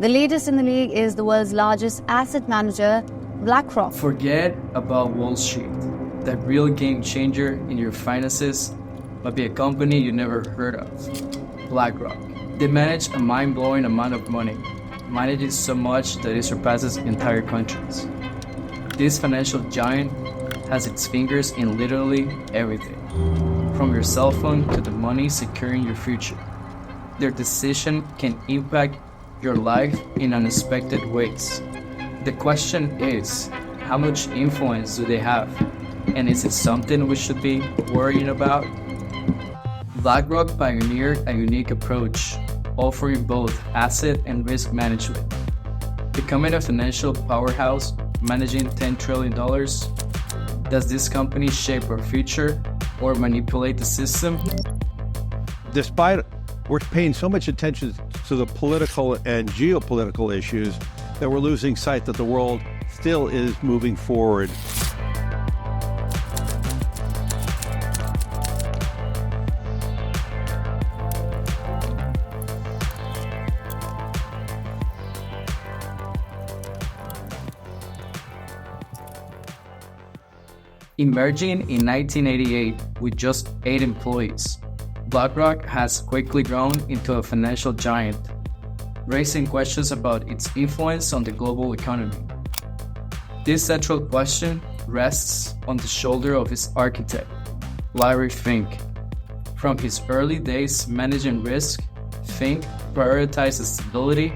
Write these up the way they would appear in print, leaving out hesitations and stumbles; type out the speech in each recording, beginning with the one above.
The latest in the league is the world's largest asset manager, BlackRock. Forget about Wall Street. The real game changer in your finances might be a company you never heard of, BlackRock. They manage a mind-blowing amount of money, managing so much that it surpasses entire countries. This financial giant has its fingers in literally everything, from your cell phone to the money securing your future. Their decision can impact your life in unexpected ways. The question is, how much influence do they have? And is it something we should be worrying about? BlackRock pioneered a unique approach, offering both asset and risk management. Becoming a financial powerhouse, managing $10 trillion, does this company shape our future or manipulate the system? Despite we're paying so much attention to the political and geopolitical issues that we're losing sight that the world still is moving forward. Emerging in 1988 with just 8 employees, BlackRock has quickly grown into a financial giant, raising questions about its influence on the global economy. This central question rests on the shoulder of its architect, Larry Fink. From his early days managing risk, Fink prioritized stability,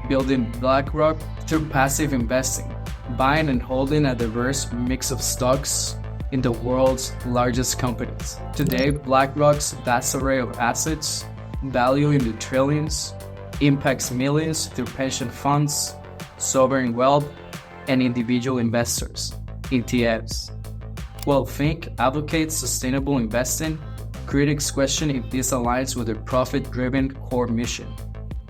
building BlackRock through passive investing, buying and holding a diverse mix of stocks in the world's largest companies. Today, BlackRock's vast array of assets, value in the trillions, impacts millions through pension funds, sovereign wealth, and individual investors, ETFs. While Fink advocates sustainable investing, critics question if this aligns with their profit-driven core mission.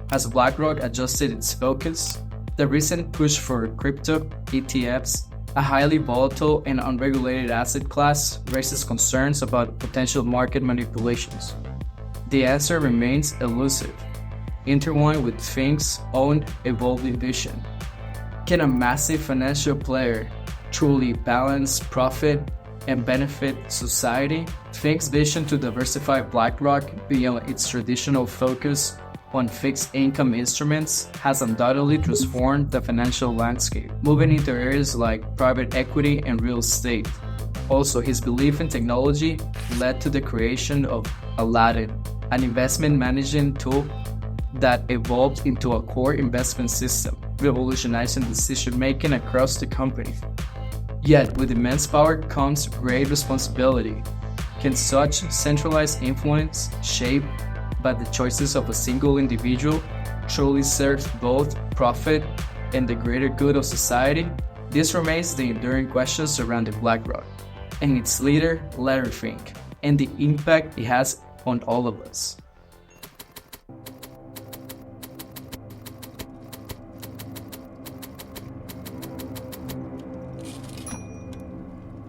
Has BlackRock adjusted its focus? The recent push for crypto ETFs, a highly volatile and unregulated asset class, raises concerns about potential market manipulations. The answer remains elusive, intertwined with Fink's own evolving vision. Can a massive financial player truly balance profit and benefit society? Fink's vision to diversify BlackRock beyond its traditional focus on fixed income instruments has undoubtedly transformed the financial landscape, moving into areas like private equity and real estate. Also, his belief in technology led to the creation of Aladdin, an investment management tool that evolved into a core investment system, revolutionizing decision-making across the company. Yet, with immense power comes great responsibility. Can such centralized influence, shaped by the choices of a single individual, truly serve both profit and the greater good of society? This remains the enduring question surrounding BlackRock and its leader, Larry Fink, and the impact it has on all of us.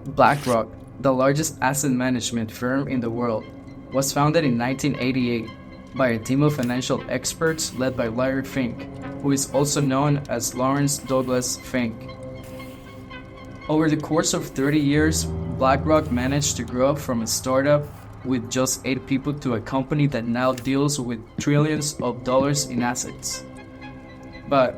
BlackRock, the largest asset management firm in the world, was founded in 1988 by a team of financial experts led by Larry Fink, who is also known as Lawrence Douglas Fink. Over the course of 30 years, BlackRock managed to grow from a startup with just 8 people to a company that now deals with trillions of dollars in assets. But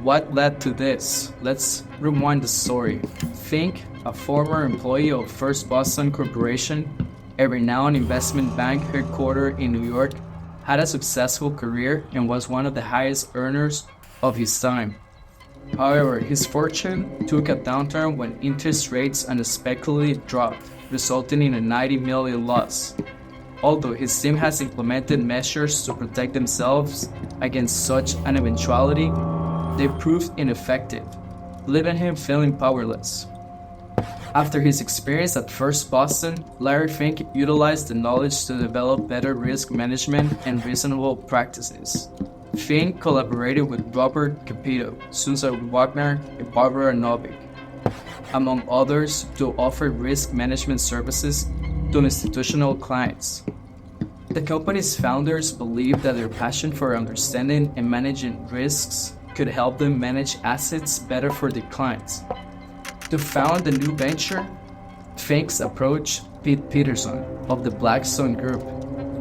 what led to this? Let's rewind the story. Fink, a former employee of First Boston Corporation, a renowned investment bank headquartered in New York, had a successful career and was one of the highest earners of his time. However, his fortune took a downturn when interest rates unexpectedly dropped, resulting in a $90 million loss. Although his team has implemented measures to protect themselves against such an eventuality, they proved ineffective, leaving him feeling powerless. After his experience at First Boston, Larry Fink utilized the knowledge to develop better risk management and reasonable practices. Fink collaborated with Robert Capito, Susan Wagner, and Barbara Novick, among others, to offer risk management services to institutional clients. The company's founders believed that their passion for understanding and managing risks could help them manage assets better for their clients. To found the new venture, Fink's approached Pete Peterson of the Blackstone Group,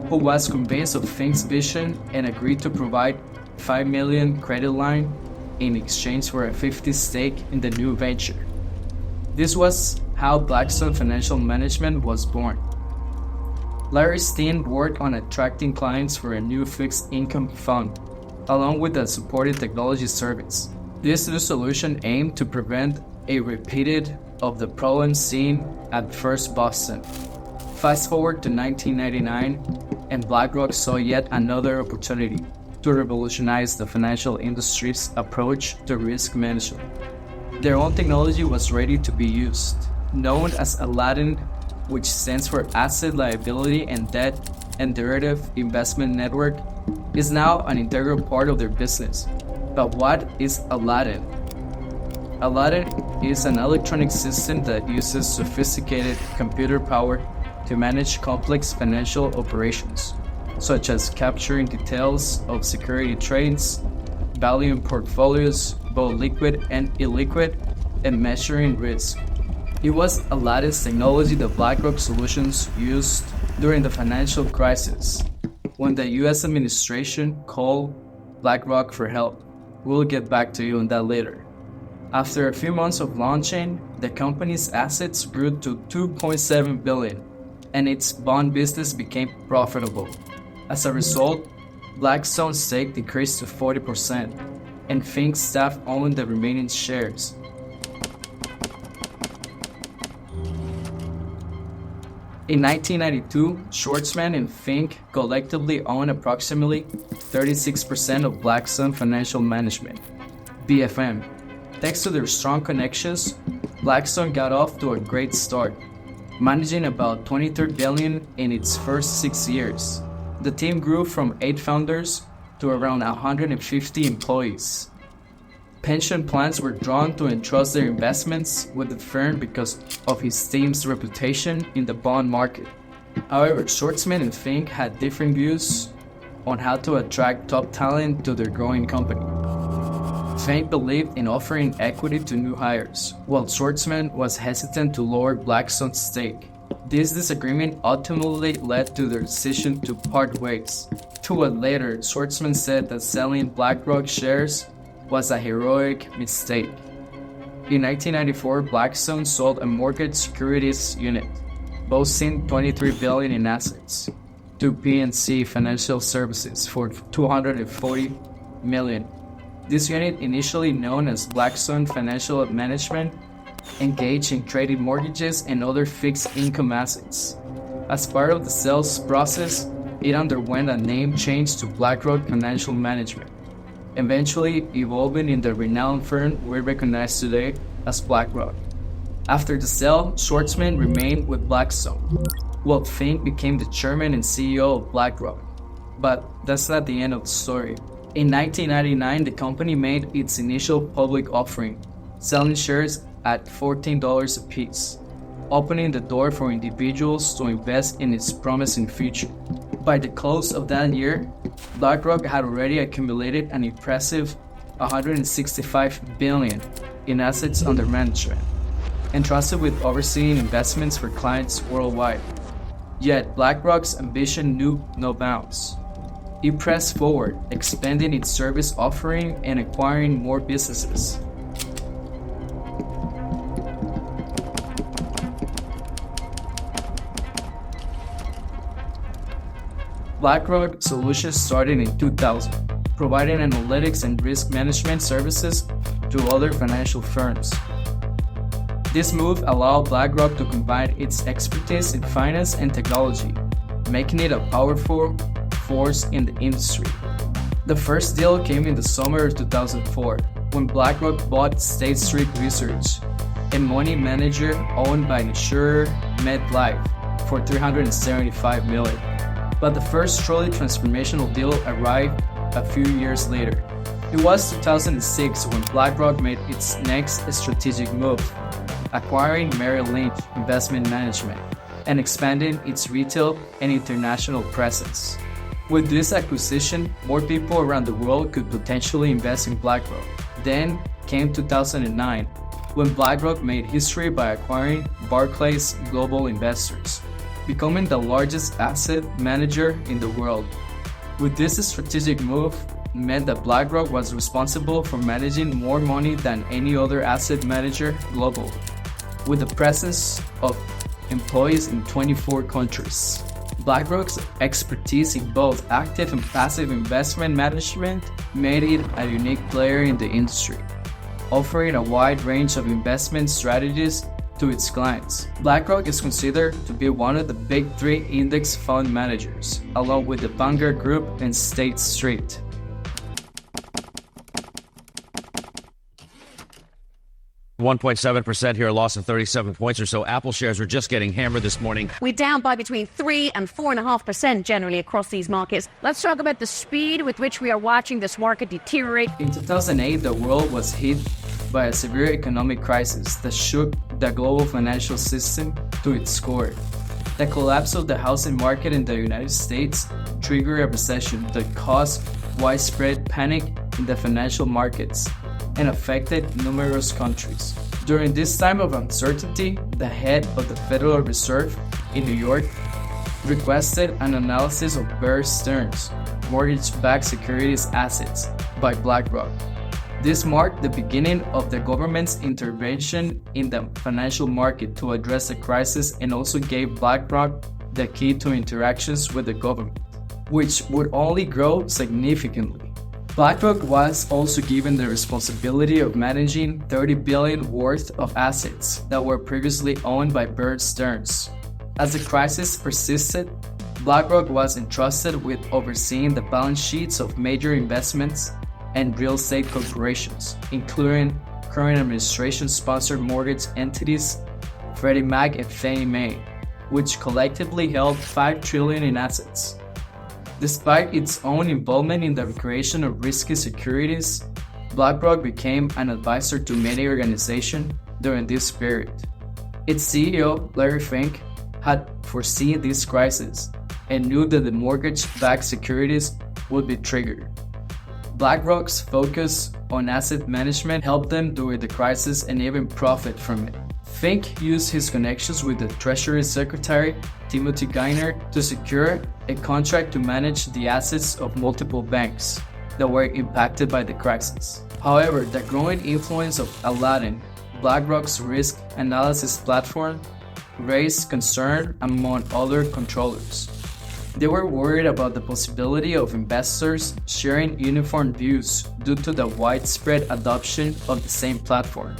who was convinced of Fink's vision and agreed to provide $5 million credit line in exchange for a 50% stake in the new venture. This was how Blackstone Financial Management was born. Larry Steen worked on attracting clients for a new fixed income fund, along with a supported technology service. This new solution aimed to prevent a repeat of the problems seen at First Boston. Fast forward to 1999, and BlackRock saw yet another opportunity to revolutionize the financial industry's approach to risk management. Their own technology was ready to be used. Known as Aladdin, which stands for Asset Liability and Debt and Derivative Investment Network, is now an integral part of their business. But what is Aladdin? Aladdin is an electronic system that uses sophisticated computer power to manage complex financial operations, such as capturing details of security trades, valuing portfolios, both liquid and illiquid, and measuring risk. It was Aladdin's technology that BlackRock Solutions used during the financial crisis, when the US administration called BlackRock for help. We'll get back to you on that later. After a few months of launching, the company's assets grew to $2.7 billion, and its bond business became profitable. As a result, Blackstone's stake decreased to 40%, and Fink's staff owned the remaining shares. In 1992, Schwartzman and Fink collectively owned approximately 36% of Blackstone Financial Management, BFM. Thanks to their strong connections, Blackstone got off to a great start, managing about $23 billion in its first 6 years. The team grew from 8 founders to around 150 employees. Pension plans were drawn to entrust their investments with the firm because of his team's reputation in the bond market. However, Schwartzman and Fink had different views on how to attract top talent to their growing company. Fink believed in offering equity to new hires, while Schwartzman was hesitant to lower Blackstone's stake. This disagreement ultimately led to their decision to part ways. 2 months later, Schwartzman said that selling BlackRock shares was a heroic mistake. In 1994, Blackstone sold a mortgage securities unit, boasting $23 billion in assets, to PNC Financial Services for $240 million. This unit, initially known as Blackstone Financial Management, engaged in trading mortgages and other fixed income assets. As part of the sales process, it underwent a name change to BlackRock Financial Management, eventually evolving in the renowned firm we recognize today as BlackRock. After the sale, Schwartzman remained with Blackstone, while Fink became the chairman and CEO of BlackRock. But that's not the end of the story. In 1999, the company made its initial public offering, selling shares at $14 apiece, opening the door for individuals to invest in its promising future. By the close of that year, BlackRock had already accumulated an impressive $165 billion in assets under management, entrusted with overseeing investments for clients worldwide. Yet BlackRock's ambition knew no bounds. It pressed forward, expanding its service offering and acquiring more businesses. BlackRock Solutions started in 2000, providing analytics and risk management services to other financial firms. This move allowed BlackRock to combine its expertise in finance and technology, making it a powerful force in the industry. The first deal came in the summer of 2004, when BlackRock bought State Street Research, a money manager owned by insurer MetLife, for $375 million. But the first truly transformational deal arrived a few years later. It was 2006 when BlackRock made its next strategic move, acquiring Merrill Lynch Investment Management, and expanding its retail and international presence. With this acquisition, more people around the world could potentially invest in BlackRock. Then came 2009, when BlackRock made history by acquiring Barclays Global Investors, becoming the largest asset manager in the world. With this strategic move, meant that BlackRock was responsible for managing more money than any other asset manager globally, with a presence of employees in 24 countries. BlackRock's expertise in both active and passive investment management made it a unique player in the industry, offering a wide range of investment strategies to its clients. BlackRock is considered to be one of the big three index fund managers, along with the Vanguard Group and State Street. .7% here, a loss of 37 points or so. Apple shares are just getting hammered this morning. We're down by between 3 and 4.5% generally across these markets. Let's talk about the speed with which we are watching this market deteriorate. In 2008, the world was hit by a severe economic crisis that shook the global financial system to its core. The collapse of the housing market in the United States triggered a recession that caused widespread panic in the financial markets and affected numerous countries. During this time of uncertainty, the head of the Federal Reserve in New York requested an analysis of Bear Stearns' mortgage-backed securities assets by BlackRock. This marked the beginning of the government's intervention in the financial market to address the crisis and also gave BlackRock the key to interactions with the government, which would only grow significantly. BlackRock was also given the responsibility of managing $30 billion worth of assets that were previously owned by Bear Stearns. As the crisis persisted, BlackRock was entrusted with overseeing the balance sheets of major investments and real estate corporations, including current administration-sponsored mortgage entities, Freddie Mac and Fannie Mae, which collectively held $5 trillion in assets. Despite its own involvement in the creation of risky securities, BlackRock became an advisor to many organizations during this period. Its CEO, Larry Fink, had foreseen this crisis and knew that the mortgage-backed securities would be triggered. BlackRock's focus on asset management helped them during the crisis and even profit from it. Fink used his connections with the Treasury Secretary, Timothy Geithner, to secure a contract to manage the assets of multiple banks that were impacted by the crisis. However, the growing influence of Aladdin, BlackRock's risk analysis platform, raised concern among other controllers. They were worried about the possibility of investors sharing uniform views due to the widespread adoption of the same platform.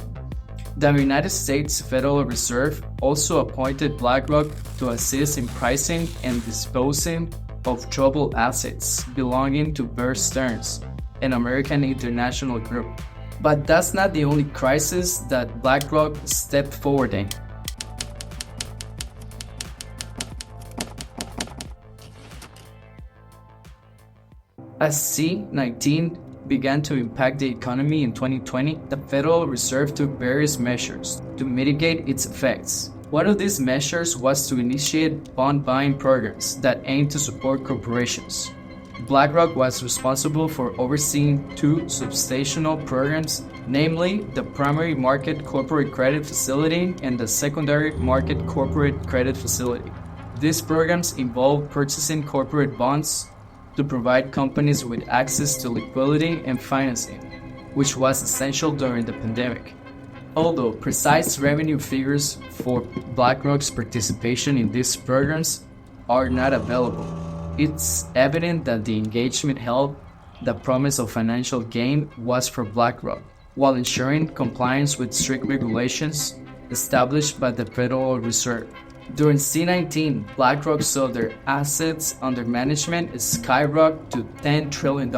The United States Federal Reserve also appointed BlackRock to assist in pricing and disposing of troubled assets belonging to Bear Stearns, an American international group. But that's not the only crisis that BlackRock stepped forward in. As C-19 began to impact the economy in 2020, the Federal Reserve took various measures to mitigate its effects. One of these measures was to initiate bond buying programs that aimed to support corporations. BlackRock was responsible for overseeing two substantial programs, namely the Primary Market Corporate Credit Facility and the Secondary Market Corporate Credit Facility. These programs involved purchasing corporate bonds to provide companies with access to liquidity and financing, which was essential during the pandemic. Although precise revenue figures for BlackRock's participation in these programs are not available, it's evident that the engagement held the promise of financial gain was for BlackRock, while ensuring compliance with strict regulations established by the Federal Reserve. During C-19, BlackRock saw their assets under management skyrocket to $10 trillion.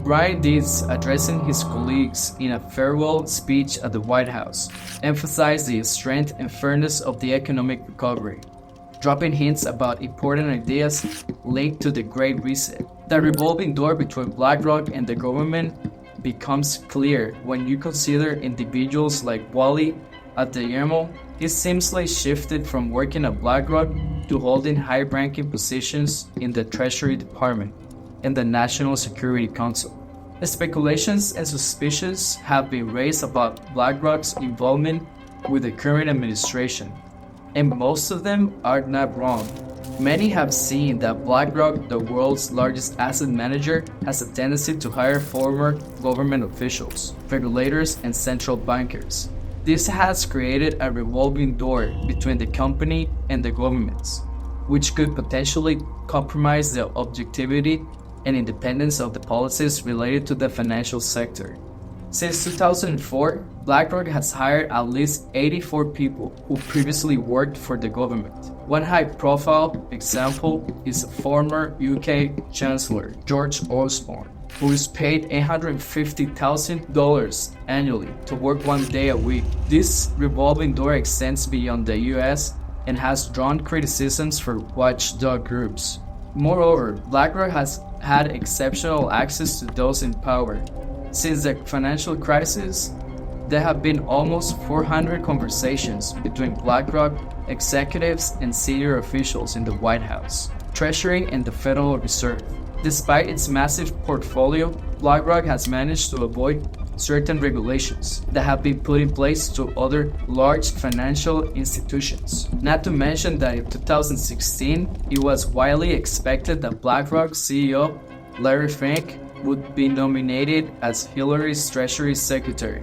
Brian Dees, addressing his colleagues in a farewell speech at the White House, emphasized the strength and fairness of the economic recovery, dropping hints about important ideas linked to the Great Reset. The revolving door between BlackRock and the government becomes clear when you consider individuals like Wally at the EMO, he seamlessly shifted from working at BlackRock to holding high-ranking positions in the Treasury Department and the National Security Council. Speculations and suspicions have been raised about BlackRock's involvement with the current administration, and most of them are not wrong. Many have seen that BlackRock, the world's largest asset manager, has a tendency to hire former government officials, regulators, and central bankers. This has created a revolving door between the company and the governments, which could potentially compromise the objectivity and independence of the policies related to the financial sector. Since 2004, BlackRock has hired at least 84 people who previously worked for the government. One high-profile example is former UK Chancellor George Osborne, who is paid $850,000 annually to work 1 day a week. This revolving door extends beyond the US and has drawn criticisms for watchdog groups. Moreover, BlackRock has had exceptional access to those in power. Since the financial crisis, there have been almost 400 conversations between BlackRock executives and senior officials in the White House, Treasury, and the Federal Reserve. Despite its massive portfolio, BlackRock has managed to avoid certain regulations that have been put in place to other large financial institutions. Not to mention that in 2016, it was widely expected that BlackRock CEO Larry Fink would be nominated as Hillary's Treasury Secretary.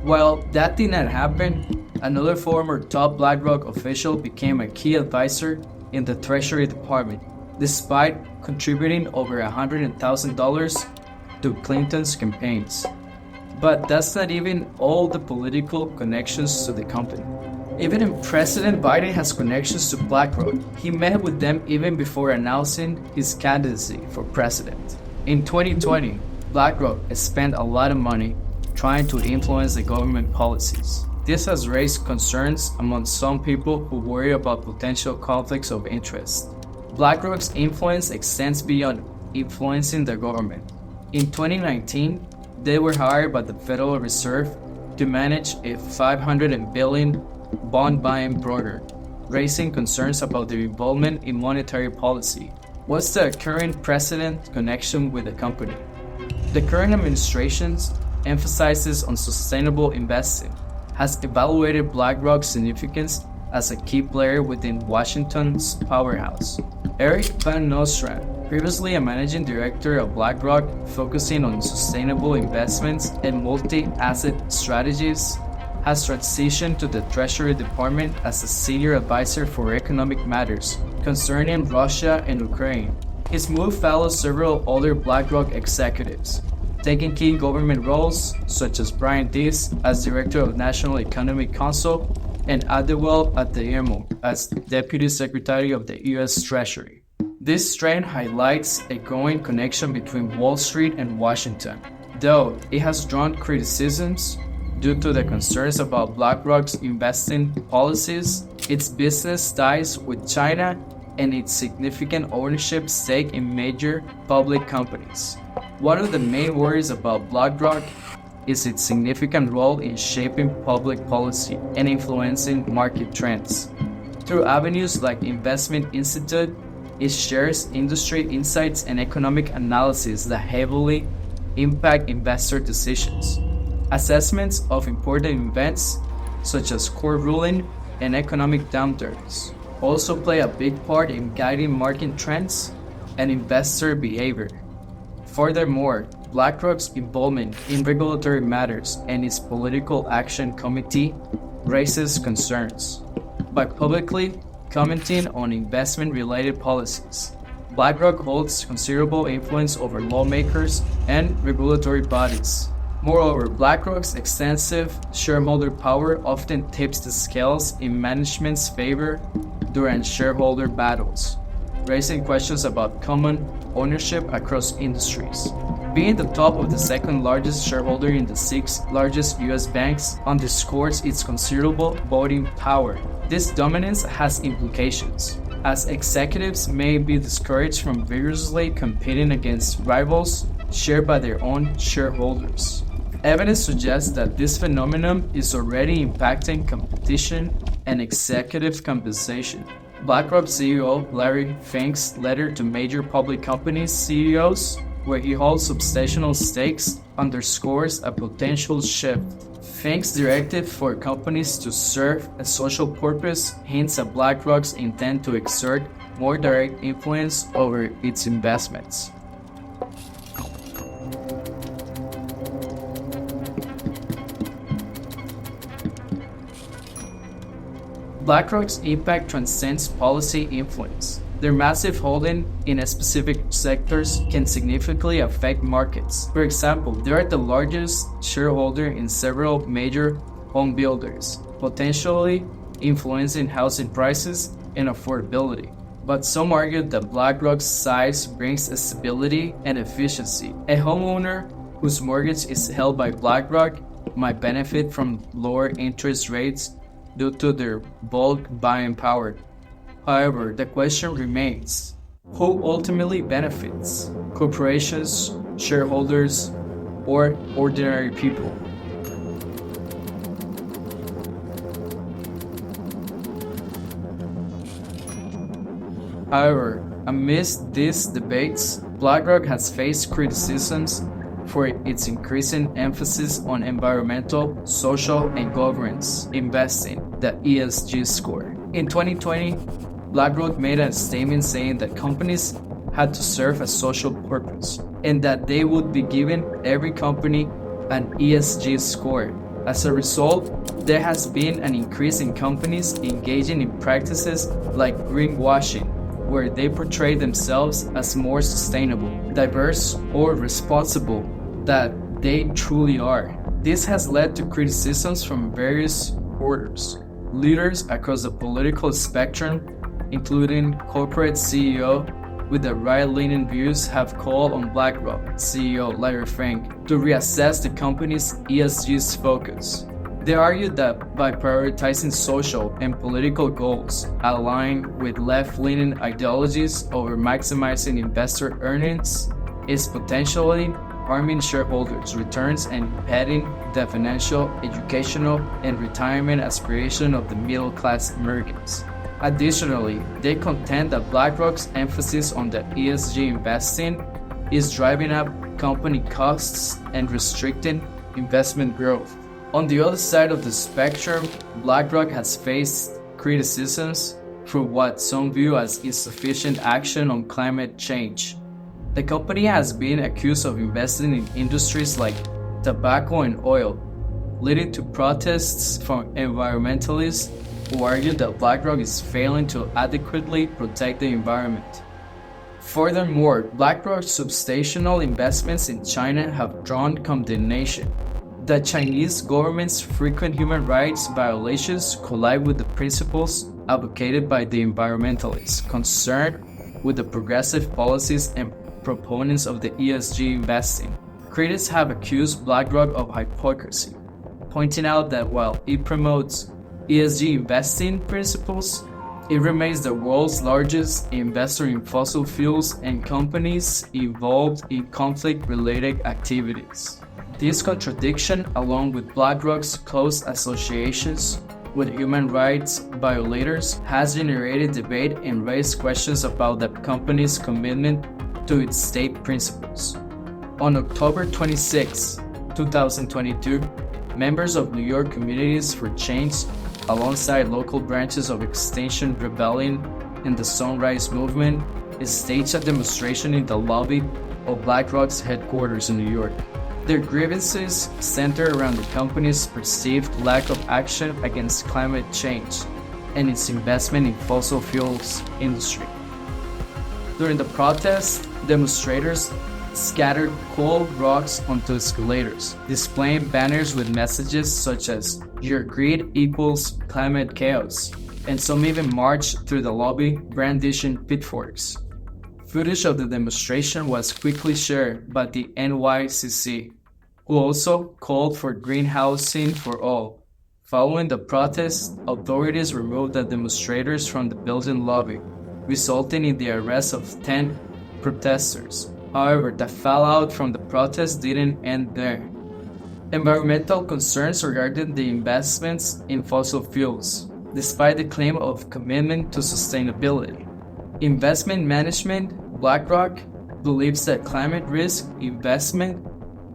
While that did not happen, another former top BlackRock official became a key advisor in the Treasury Department, despite contributing over $100,000 to Clinton's campaigns. But that's not even all the political connections to the company. Even President Biden has connections to BlackRock. He met with them even before announcing his candidacy for president. In 2020, BlackRock spent a lot of money trying to influence the government policies. This has raised concerns among some people who worry about potential conflicts of interest. BlackRock's influence extends beyond influencing the government. In 2019, they were hired by the Federal Reserve to manage a $500 billion bond-buying program, raising concerns about their involvement in monetary policy. What's the current precedent connection with the company? The current administration emphasizes on sustainable investing, has evaluated BlackRock's significance as a key player within Washington's powerhouse. Eric Van Nostrand, previously a managing director of BlackRock focusing on sustainable investments and multi-asset strategies, has transitioned to the Treasury Department as a senior advisor for economic matters concerning Russia and Ukraine. His move follows several other BlackRock executives, taking key government roles such as Brian Deese as Director of National Economic Council and Adewale Adeyemo as Deputy Secretary of the U.S. Treasury. This trend highlights a growing connection between Wall Street and Washington, though it has drawn criticisms due to the concerns about BlackRock's investing policies, its business ties with China, and its significant ownership stake in major public companies. One of the main worries about BlackRock is its significant role in shaping public policy and influencing market trends. Through avenues like Investment Institute, it shares industry insights and economic analysis that heavily impact investor decisions. Assessments of important events, such as court ruling and economic downturns, also play a big part in guiding market trends and investor behavior. Furthermore, BlackRock's involvement in regulatory matters and its political action committee raises concerns. By publicly commenting on investment-related policies, BlackRock holds considerable influence over lawmakers and regulatory bodies. Moreover, BlackRock's extensive shareholder power often tips the scales in management's favor during shareholder battles, raising questions about common ownership across industries. Being the top of the second largest shareholder in the six largest U.S. banks underscores its considerable voting power. This dominance has implications, as executives may be discouraged from vigorously competing against rivals shared by their own shareholders. Evidence suggests that this phenomenon is already impacting competition and executive compensation. BlackRock CEO Larry Fink's letter to major public companies CEOs, where he holds substantial stakes, underscores a potential shift. Fink's directive for companies to serve a social purpose hints at BlackRock's intent to exert more direct influence over its investments. BlackRock's impact transcends policy influence. Their massive holding in specific sectors can significantly affect markets. For example, they are the largest shareholder in several major home builders, potentially influencing housing prices and affordability. But some argue that BlackRock's size brings stability and efficiency. A homeowner whose mortgage is held by BlackRock might benefit from lower interest rates due to their bulk buying power. However, the question remains, who ultimately benefits? Corporations, shareholders, or ordinary people? However, amidst these debates, BlackRock has faced criticisms for its increasing emphasis on environmental, social, and governance investing, the ESG score. In 2020, BlackRock made a statement saying that companies had to serve a social purpose and that they would be giving every company an ESG score. As a result, there has been an increase in companies engaging in practices like greenwashing, where they portray themselves as more sustainable, diverse, or responsible than they truly are. This has led to criticisms from various quarters. Leaders across the political spectrum, including corporate CEO with the right-leaning views, have called on BlackRock CEO Larry Fink to reassess the company's ESG's focus. They argue that by prioritizing social and political goals aligned with left-leaning ideologies over maximizing investor earnings is potentially harming shareholders' returns and impeding the financial, educational, and retirement aspiration of the middle-class Americans. Additionally, they contend that BlackRock's emphasis on the ESG investing is driving up company costs and restricting investment growth. On the other side of the spectrum, BlackRock has faced criticisms for what some view as insufficient action on climate change. The company has been accused of investing in industries like tobacco and oil, leading to protests from environmentalists who argue that BlackRock is failing to adequately protect the environment. Furthermore, BlackRock's substantial investments in China have drawn condemnation. The Chinese government's frequent human rights violations collide with the principles advocated by the environmentalists concerned with the progressive policies and proponents of the ESG investing. Critics have accused BlackRock of hypocrisy, pointing out that while it promotes ESG investing principles, it remains the world's largest investor in fossil fuels and companies involved in conflict-related activities. This contradiction, along with BlackRock's close associations with human rights violators, has generated debate and raised questions about the company's commitment to its state principles. On October 26, 2022, members of New York Communities for Change, alongside local branches of Extinction Rebellion and the Sunrise Movement, staged a demonstration in the lobby of BlackRock's headquarters in New York. Their grievances center around the company's perceived lack of action against climate change and its investment in fossil fuels industry. During the protest, demonstrators scattered cold rocks onto escalators, displaying banners with messages such as "Your greed equals climate chaos," and some even marched through the lobby brandishing pitchforks. Footage of the demonstration was quickly shared by the NYCC, who also called for greenhousing for all. Following the protest, authorities removed the demonstrators from the building lobby, resulting in the arrest of 10 protesters. However, the fallout from the protest didn't end there. Environmental concerns regarding the investments in fossil fuels, despite the claim of commitment to sustainability. Investment management, BlackRock, believes that climate risk investment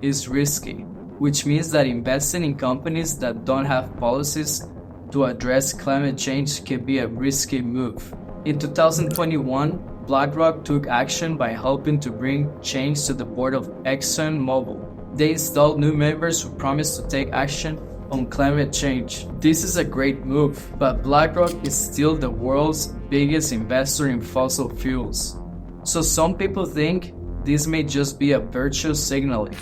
is risky, which means that investing in companies that don't have policies to address climate change can be a risky move. In 2021, BlackRock took action by helping to bring change to the board of ExxonMobil. They installed new members who promised to take action on climate change. This is a great move, but BlackRock is still the world's biggest investor in fossil fuels. So some people think this may just be a virtue signaling.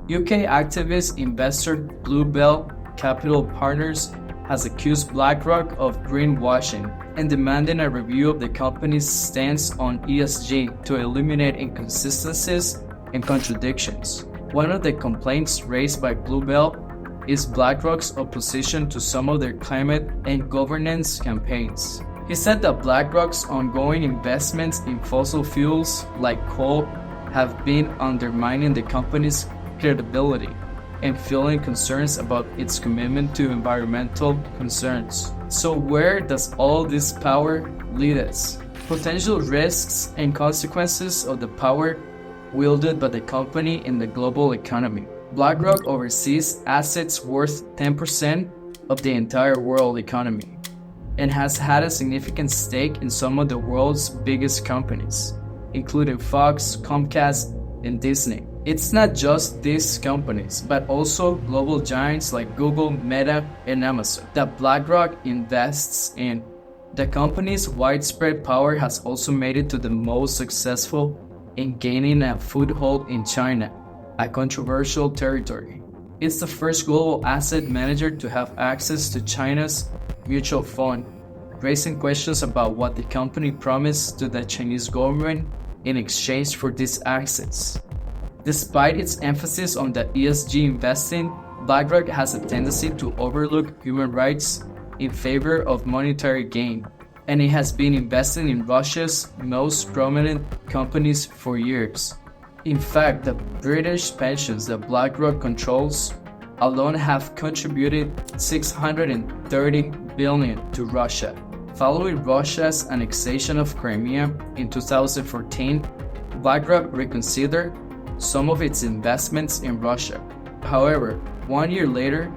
UK activist investor Bluebell Capital Partners has accused BlackRock of greenwashing and demanding a review of the company's stance on ESG to eliminate inconsistencies and contradictions. One of the complaints raised by Bluebell is BlackRock's opposition to some of their climate and governance campaigns. He said that BlackRock's ongoing investments in fossil fuels like coal have been undermining the company's credibility and fueling concerns about its commitment to environmental concerns. So where does all this power lead us? Potential risks and consequences of the power wielded by the company in the global economy. BlackRock oversees assets worth 10% of the entire world economy and has had a significant stake in some of the world's biggest companies, including Fox, Comcast, and Disney. It's not just these companies, but also global giants like Google, Meta, and Amazon that BlackRock invests in. The company's widespread power has also made it to the most successful in gaining a foothold in China, a controversial territory. It's the first global asset manager to have access to China's mutual fund, raising questions about what the company promised to the Chinese government in exchange for these assets. Despite its emphasis on the ESG investing, BlackRock has a tendency to overlook human rights in favor of monetary gain, and it has been investing in Russia's most prominent companies for years. In fact, the British pensions that BlackRock controls alone have contributed $630 billion to Russia. Following Russia's annexation of Crimea in 2014, BlackRock reconsidered some of its investments in Russia. However, 1 year later,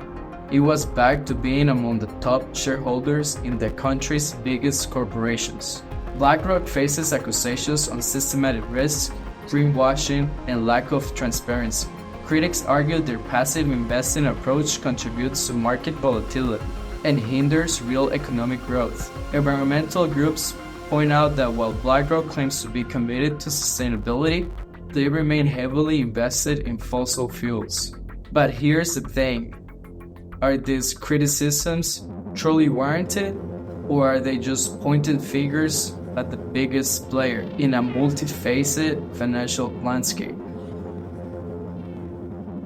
it was back to being among the top shareholders in the country's biggest corporations. BlackRock faces accusations on systematic risk, greenwashing, and lack of transparency. Critics argue their passive investing approach contributes to market volatility and hinders real economic growth. Environmental groups point out that while BlackRock claims to be committed to sustainability, they remain heavily invested in fossil fuels. But here's the thing. Are these criticisms truly warranted, or are they just pointed fingers at the biggest player in a multifaceted financial landscape?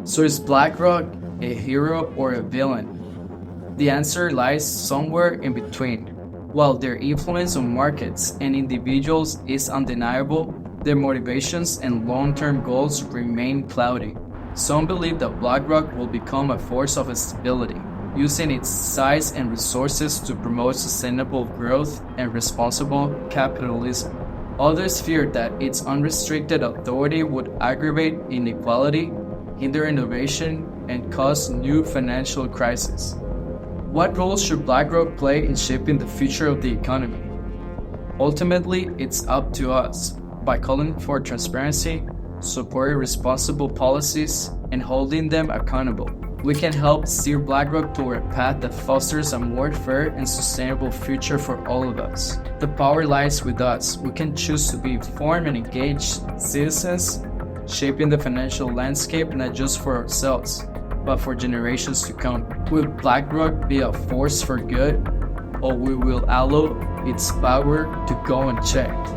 So is BlackRock a hero or a villain? The answer lies somewhere in between. While their influence on markets and individuals is undeniable, their motivations and long-term goals remain cloudy. Some believe that BlackRock will become a force of stability, using its size and resources to promote sustainable growth and responsible capitalism. Others fear that its unrestricted authority would aggravate inequality, hinder innovation, and cause new financial crises. What role should BlackRock play in shaping the future of the economy? Ultimately, it's up to us. By calling for transparency, supporting responsible policies, and holding them accountable, we can help steer BlackRock toward a path that fosters a more fair and sustainable future for all of us. The power lies with us. We can choose to be informed and engaged citizens, shaping the financial landscape not just for ourselves, but for generations to come. Will BlackRock be a force for good, or we will allow its power to go unchecked?